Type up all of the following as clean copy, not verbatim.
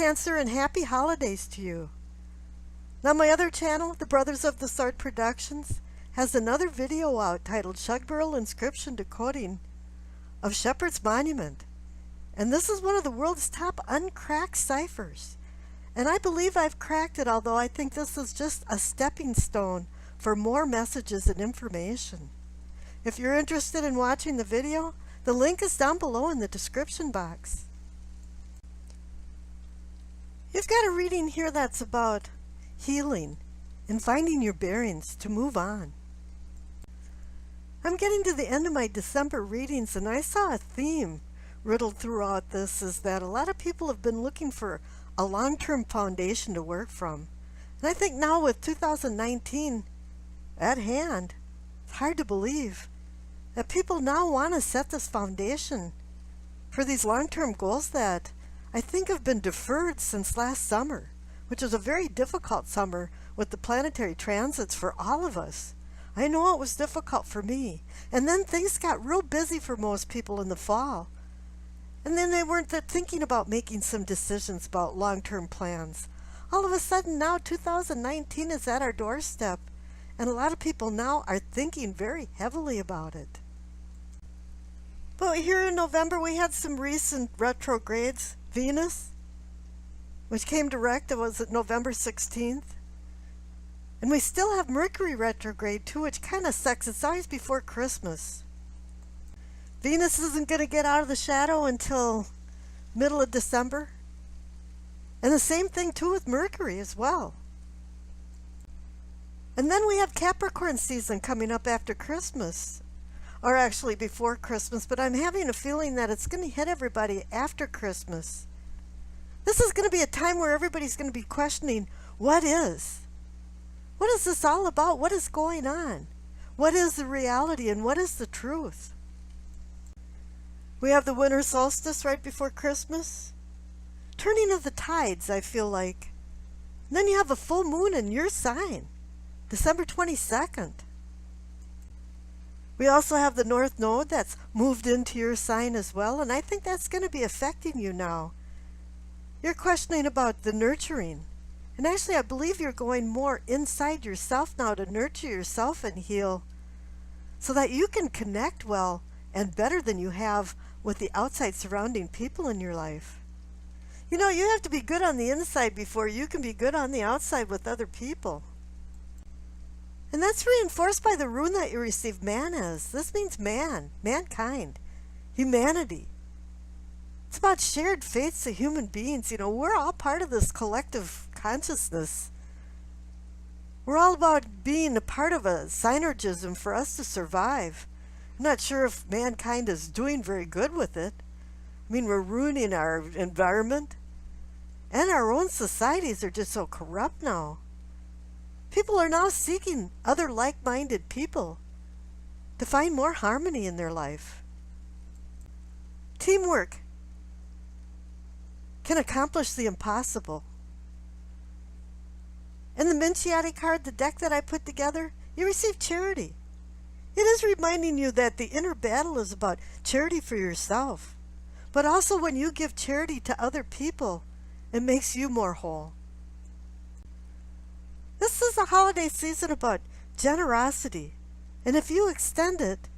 Cancer, and happy holidays to you. Now my other channel, the Brothers of the Sword Productions, has another video out titled Shugburl Inscription Decoding of Shepherd's Monument. And this is one of the world's top uncracked ciphers. And I believe I've cracked it, although I think this is just a stepping stone for more messages and information. If you're interested in watching the video, the link is down below in the description box. You've got a reading here that's about healing and finding your bearings to move on. I'm getting to the end of my December readings, and I saw a theme riddled throughout this is that a lot of people have been looking for a long-term foundation to work from. And I think now with 2019 at hand, it's hard to believe that people now want to set this foundation for these long-term goals that I think have been deferred since last summer, which was a very difficult summer with the planetary transits for all of us. I know it was difficult for me. And then things got real busy for most people in the fall. And then they weren't thinking about making some decisions about long-term plans. All of a sudden now 2019 is at our doorstep, and a lot of people now are thinking very heavily about it. But here in November we had some recent retrogrades. Venus, which came direct, it was at November 16th. And we still have Mercury retrograde too, which kind of sucks. It's always before Christmas. Venus isn't going to get out of the shadow until middle of December. And the same thing too with Mercury as well. And then we have Capricorn season coming up after Christmas. Or actually before Christmas, but I'm having a feeling that it's going to hit everybody after Christmas. This is going to be a time where everybody's going to be questioning, what is? What is this all about? What is going on? What is the reality and what is the truth? We have the winter solstice right before Christmas. Turning of the tides, I feel like. And then you have a full moon in your sign, December 22nd. We also have the North Node that's moved into your sign as well, and I think that's going to be affecting you now. You're questioning about the nurturing. And actually, I believe you're going more inside yourself now to nurture yourself and heal so that you can connect well and better than you have with the outside surrounding people in your life. You know, you have to be good on the inside before you can be good on the outside with other people. And that's reinforced by the rune that you received, Mannaz. This means man, mankind, humanity. It's about shared faiths of human beings. You know, we're all part of this collective consciousness. We're all about being a part of a synergism for us to survive. I'm not sure if mankind is doing very good with it. I mean, we're ruining our environment. And our own societies are just so corrupt now. People are now seeking other like-minded people to find more harmony in their life. Teamwork can accomplish the impossible. And the Minchiati card, the deck that I put together, you receive charity. It is reminding you that the inner battle is about charity for yourself. But also when you give charity to other people, it makes you more whole. This is a holiday season about generosity. And if you extend it,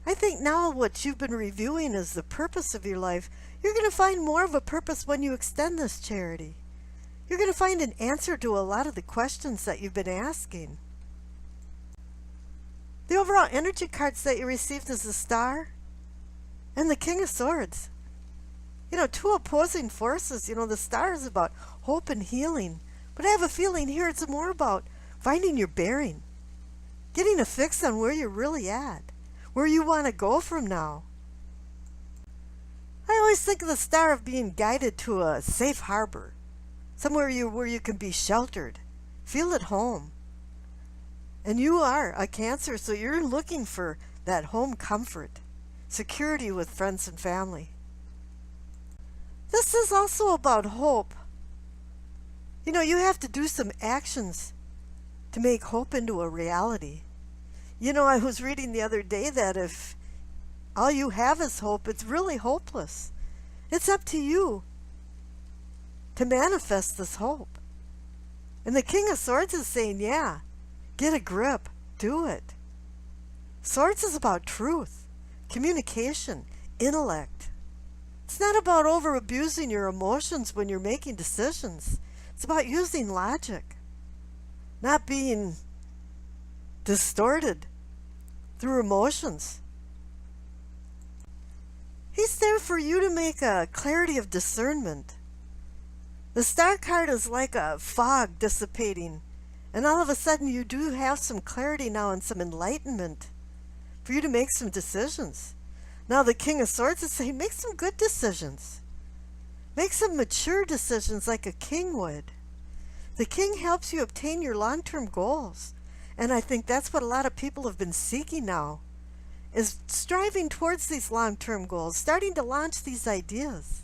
I think now what you've been reviewing is the purpose of your life. You're going to find more of a purpose when you extend this charity. You're going to find an answer to a lot of the questions that you've been asking. The overall energy cards that you received is the Star and the King of Swords. You know, two opposing forces. You know, the Star is about hope and healing. But I have a feeling here it's more about finding your bearing. Getting a fix on where you're really at. Where you want to go from now. I always think of the Star of being guided to a safe harbor. Somewhere where you can be sheltered. Feel at home. And you are a Cancer, so you're looking for that home comfort. Security with friends and family. This is also about hope. You know, you have to do some actions to make hope into a reality. You know, I was reading the other day that if all you have is hope, it's really hopeless. It's up to you to manifest this hope. And the King of Swords is saying, yeah, get a grip, do it. Swords is about truth, communication, intellect. It's not about over abusing your emotions when you're making decisions. It's about using logic, not being distorted through emotions. He's there for you to make a clarity of discernment. The Star card is like a fog dissipating, and all of a sudden you do have some clarity now and some enlightenment for you to make some decisions. Now the King of Swords is saying, make some good decisions. Make some mature decisions like a king would. The king helps you obtain your long-term goals. And I think that's what a lot of people have been seeking now, is striving towards these long-term goals, starting to launch these ideas.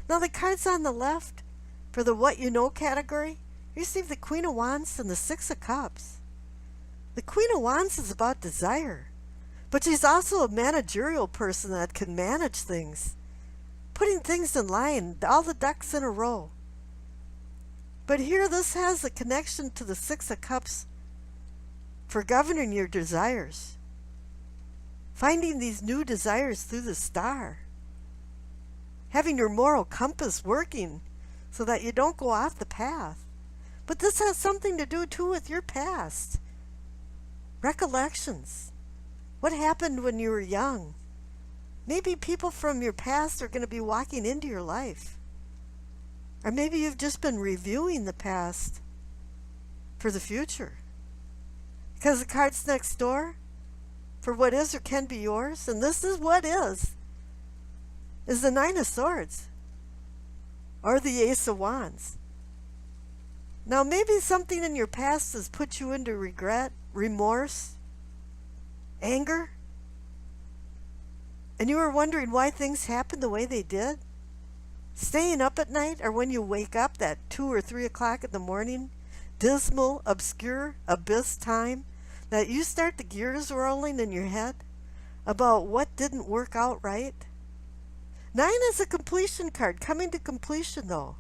Now the cards on the left, for the what you know category, you receive the Queen of Wands and the Six of Cups. The Queen of Wands is about desire, but she's also a managerial person that can manage things, putting things in line, all the ducks in a row. But here this has a connection to the Six of Cups for governing your desires, finding these new desires through the star, having your moral compass working so that you don't go off the path. But this has something to do too with your past. Recollections. What happened when you were young? Maybe people from your past are going to be walking into your life. Or maybe you've just been reviewing the past for the future. Because the cards next door, for what is or can be yours, and this is what is the Nine of Swords, or the Ace of Wands. Now maybe something in your past has put you into regret, remorse, anger, and you were wondering why things happened the way they did. Staying up at night, or when you wake up at 2 or 3 o'clock in the morning, dismal, obscure, abyss time, that you start the gears rolling in your head about what didn't work out right. 9 is a completion card, coming to completion though.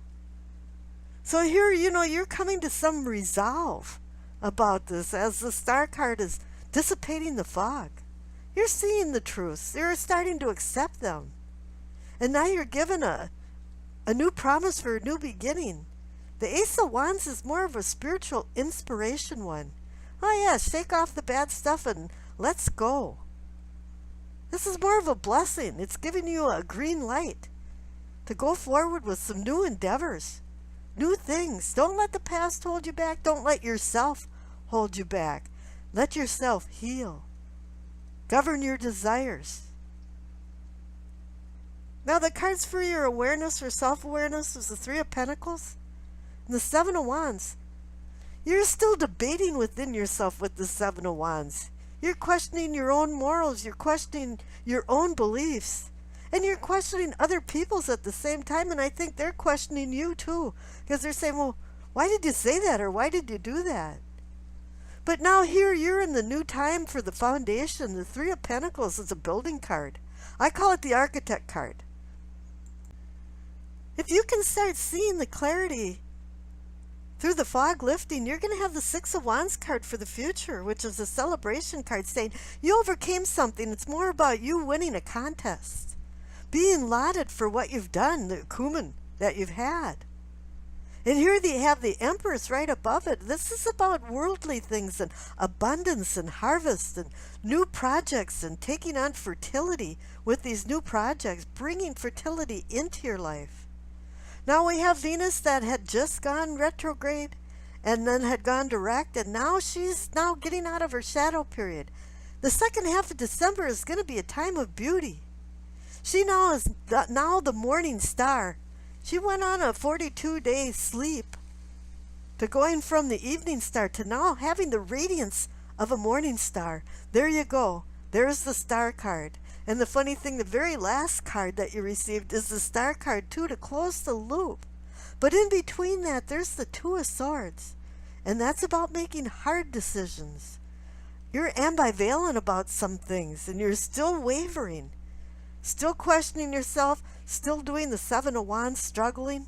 So here, you're coming to some resolve about this as the Star card is dissipating the fog. You're seeing the truths. You're starting to accept them. And now you're given a new promise for a new beginning. The Ace of Wands is more of a spiritual inspiration one. Oh yeah, shake off the bad stuff and let's go. This is more of a blessing. It's giving you a green light to go forward with some new endeavors, new things. Don't let the past hold you back. Don't let yourself hold you back. Let yourself heal. Govern your desires. Now the cards for your awareness or self-awareness is the Three of Pentacles and the Seven of Wands. You're still debating within yourself with the Seven of Wands. You're questioning your own morals. You're questioning your own beliefs. And you're questioning other people's at the same time. And I think they're questioning you too. Because they're saying, well, why did you say that? Or why did you do that? But now here you're in the new time for the foundation. The Three of Pentacles is a building card. I call it the architect card. If you can start seeing the clarity through the fog lifting, you're going to have the Six of Wands card for the future, which is a celebration card saying you overcame something. It's more about you winning a contest, being lauded for what you've done, the cumin that you've had. And here they have the Empress right above it. This is about worldly things and abundance and harvest and new projects and taking on fertility with these new projects, bringing fertility into your life. Now we have Venus that had just gone retrograde and then had gone direct, and now she's now getting out of her shadow period. The second half of December is going to be a time of beauty. She now is now the morning star. She went on a 42-day sleep to going from the evening star to now having the radiance of a morning star. There you go. There's the Star card. And the funny thing, the very last card that you received is the Star card too, to close the loop. But in between that, there's the Two of Swords. And that's about making hard decisions. You're ambivalent about some things, and you're still wavering, still questioning yourself, still doing the Seven of Wands, struggling.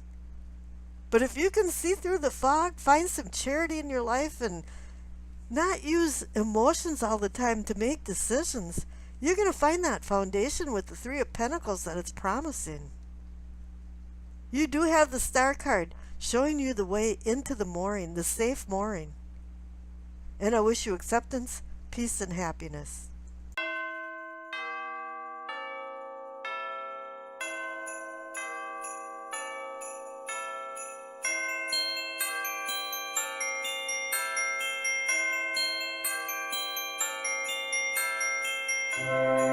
But if you can see through the fog, find some charity in your life, and not use emotions all the time to make decisions, you're going to find that foundation with the Three of Pentacles that it's promising. You do have the Star card showing you the way into the mooring, the safe mooring. And I wish you acceptance, peace, and happiness. Thank